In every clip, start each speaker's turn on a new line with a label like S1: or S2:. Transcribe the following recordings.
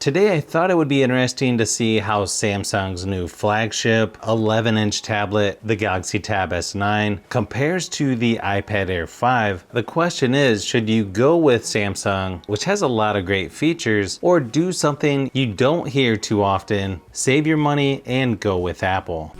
S1: Today I thought it would be interesting to see how Samsung's new flagship 11-inch tablet, the Galaxy Tab S9, compares to the iPad Air 5. The question is, should you go with Samsung, which has a lot of great features, or do something you don't hear too often, save your money and go with Apple?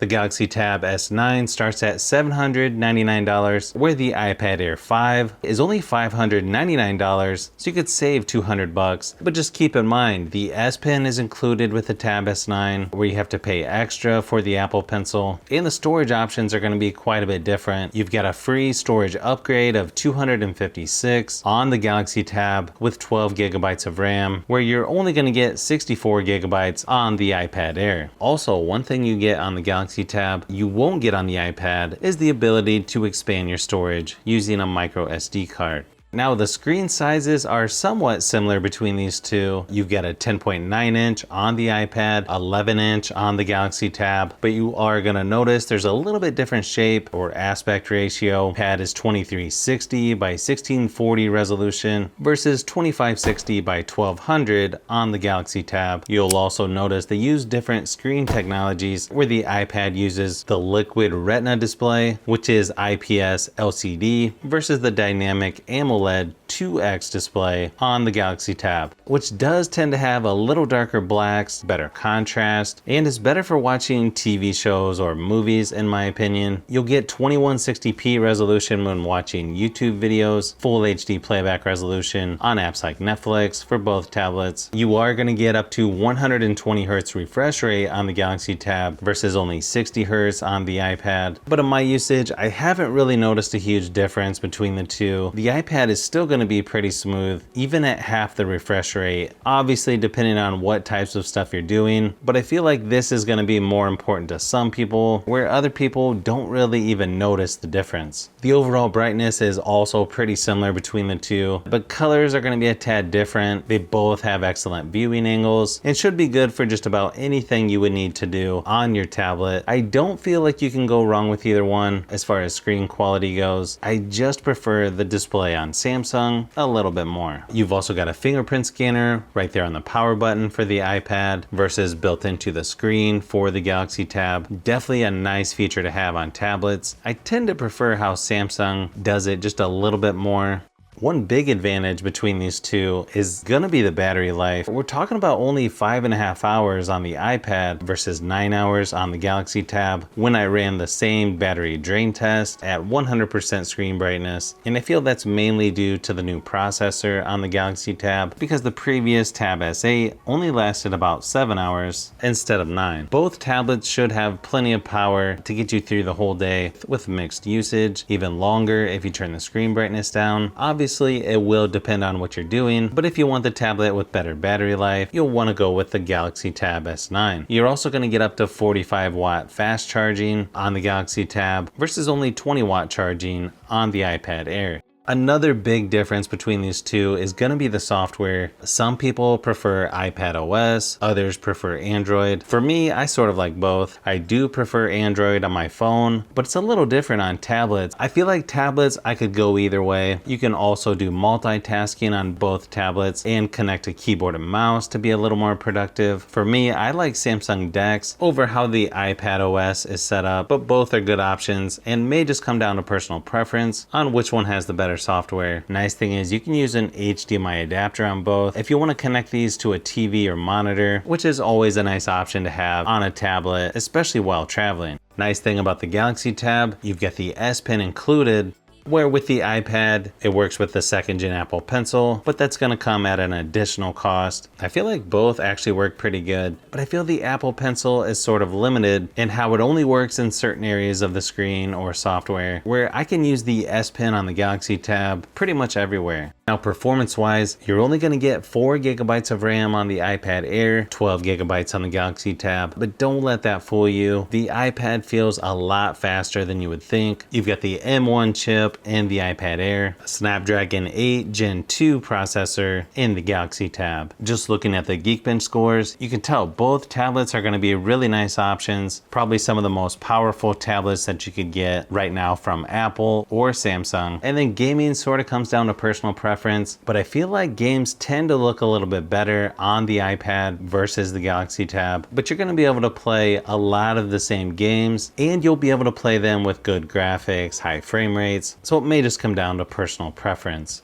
S1: The Galaxy Tab S9 starts at $799, where the iPad Air 5 is only $599, so you could save $200. But just keep in mind, the S Pen is included with the Tab S9, where you have to pay extra for the Apple Pencil, and the storage options are going to be quite a bit different. You've got a free storage upgrade of 256 on the Galaxy Tab with 12 gigabytes of RAM, where you're only going to get 64 gigabytes on the iPad Air. Also, one thing you get on the Galaxy Tab you won't get on the iPad is the ability to expand your storage using a micro SD card. Now the screen sizes are somewhat similar between these two. You've got a 10.9 inch on the iPad, 11 inch on the Galaxy Tab, but you are going to notice there's a little bit different shape or aspect ratio. Pad is 2360 by 1640 resolution versus 2560 by 1200 on the Galaxy Tab. You'll also notice they use different screen technologies, where the iPad uses the liquid retina display, which is IPS LCD, versus the dynamic AMOLED 2X display on the Galaxy Tab, which does tend to have a little darker blacks, better contrast, and is better for watching TV shows or movies in my opinion. You'll get 2160p resolution when watching YouTube videos, full HD playback resolution on apps like Netflix for both tablets. You are going to get up to 120Hz refresh rate on the Galaxy Tab versus only 60Hz on the iPad, but in my usage I haven't really noticed a huge difference between the two. The iPad is still going to be pretty smooth even at half the refresh rate, obviously depending on what types of stuff you're doing, but I feel like this is going to be more important to some people, where other people don't really even notice the difference. The overall brightness is also pretty similar between the two, but colors are going to be a tad different. They both have excellent viewing angles and should be good for just about anything you would need to do on your tablet. I don't feel like you can go wrong with either one as far as screen quality goes. I just prefer the display on Samsung a little bit more. You've also got a fingerprint scanner right there on the power button for the iPad versus built into the screen for the Galaxy Tab. Definitely a nice feature to have on tablets. I tend to prefer how Samsung does it just a little bit more. One big advantage between these two is gonna be the battery life. We're talking about only 5.5 hours on the iPad versus 9 hours on the Galaxy Tab when I ran the same battery drain test at 100% screen brightness. And I feel that's mainly due to the new processor on the Galaxy Tab, because the previous Tab S8 only lasted about 7 hours instead of 9. Both tablets should have plenty of power to get you through the whole day with mixed usage, even longer if you turn the screen brightness down. Obviously, it will depend on what you're doing, but if you want the tablet with better battery life, you'll want to go with the Galaxy Tab S9. You're also going to get up to 45 watt fast charging on the Galaxy Tab versus only 20 watt charging on the iPad Air. Another big difference between these two is going to be the software. Some people prefer iPad OS, others prefer Android. For me, I sort of like both. I do prefer Android on my phone, but it's a little different on tablets. I feel like tablets, I could go either way. You can also do multitasking on both tablets and connect a keyboard and mouse to be a little more productive. For me, I like Samsung DeX over how the iPad OS is set up, but both are good options and may just come down to personal preference on which one has the better software. Nice thing is you can use an HDMI adapter on both if you want to connect these to a TV or monitor, which is always a nice option to have on a tablet, especially while traveling. Nice thing about the Galaxy Tab, you've got the S Pen included, where with the iPad, it works with the 2nd gen Apple Pencil, but that's going to come at an additional cost. I feel like both actually work pretty good, but I feel the Apple Pencil is sort of limited in how it only works in certain areas of the screen or software, where I can use the S Pen on the Galaxy Tab pretty much everywhere. Now, performance-wise, you're only going to get 4 gigabytes of RAM on the iPad Air, 12 gigabytes on the Galaxy Tab, but don't let that fool you. The iPad feels a lot faster than you would think. You've got the M1 chip in the iPad Air, a Snapdragon 8 Gen 2 processor in the Galaxy Tab. Just looking at the Geekbench scores, you can tell both tablets are going to be really nice options, probably some of the most powerful tablets that you could get right now from Apple or Samsung. And then gaming sort of comes down to personal preference. preference, but I feel like games tend to look a little bit better on the iPad versus the Galaxy Tab. But you're going to be able to play a lot of the same games, and you'll be able to play them with good graphics, high frame rates, so it may just come down to personal preference.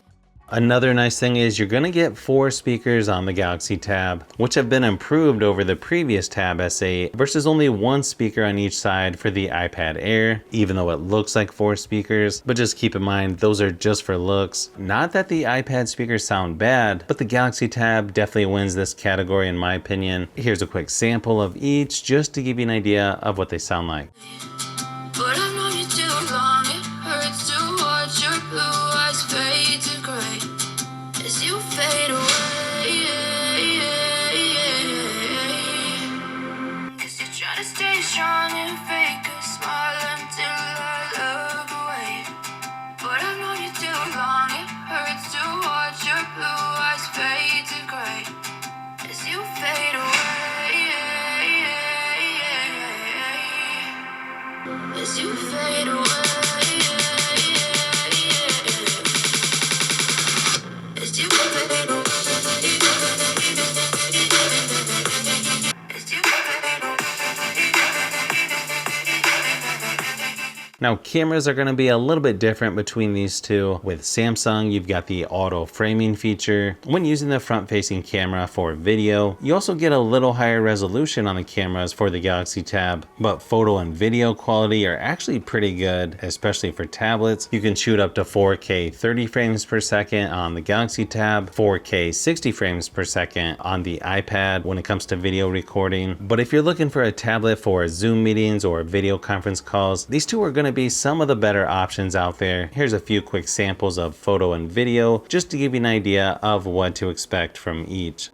S1: Another nice thing is you're going to get 4 speakers on the Galaxy Tab, which have been improved over the previous Tab S8 versus only 1 speaker on each side for the iPad Air, even though it looks like 4 speakers. But just keep in mind, those are just for looks. Not that the iPad speakers sound bad, but the Galaxy Tab definitely wins this category in my opinion. Here's a quick sample of each just to give you an idea of what they sound like.
S2: But I've known you too long, it hurts to watch your blue eyes fade to gray as you fade away. Cause you try to stay strong and fake a smile until I look away. But I've known you too long, it hurts to watch your blue eyes fade to gray as you fade away. As you fade away, as you fade away, as you fade away.
S1: Now cameras are going to be a little bit different between these two. With Samsung, you've got the auto framing feature. When using the front facing camera for video, you also get a little higher resolution on the cameras for the Galaxy Tab, but photo and video quality are actually pretty good, especially for tablets. You can shoot up to 4K 30 frames per second on the Galaxy Tab, 4K 60 frames per second on the iPad when it comes to video recording. But if you're looking for a tablet for Zoom meetings or video conference calls, these two are going to be some of the better options out there. Here's a few quick samples of photo and video just to give you an idea of what to expect from each.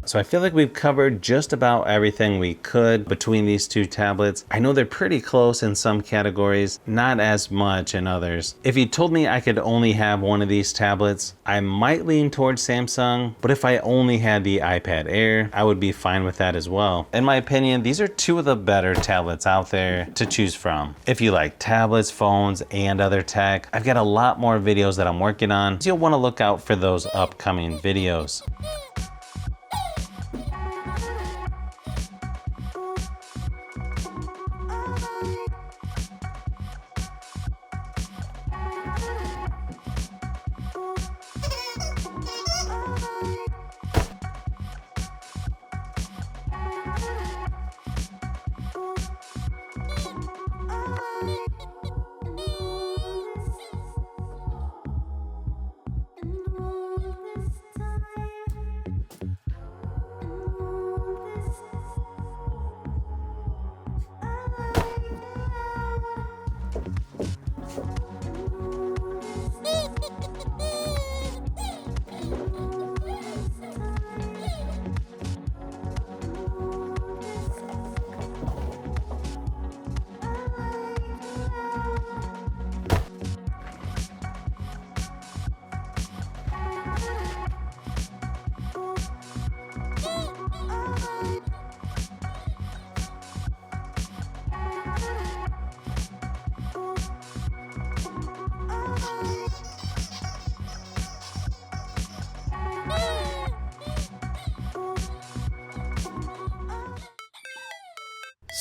S1: So I feel like we've covered just about everything we could between these two tablets. I know they're pretty close in some categories, not as much in others. If you told me I could only have one of these tablets, I might lean towards Samsung, but if I only had the iPad Air, I would be fine with that as well. In my opinion, these are two of the better tablets out there to choose from. If you like tablets, phones, and other tech, I've got a lot more videos that I'm working on, so you'll want to look out for those upcoming videos.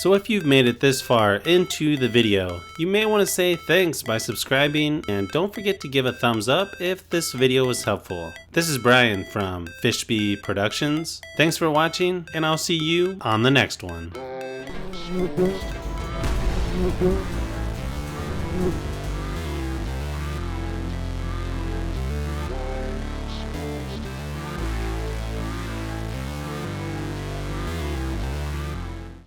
S1: So if you've made it this far into the video, you may want to say thanks by subscribing, and don't forget to give a thumbs up if this video was helpful. This is Brian from Fishbee Productions. Thanks for watching, and I'll see you on the next one.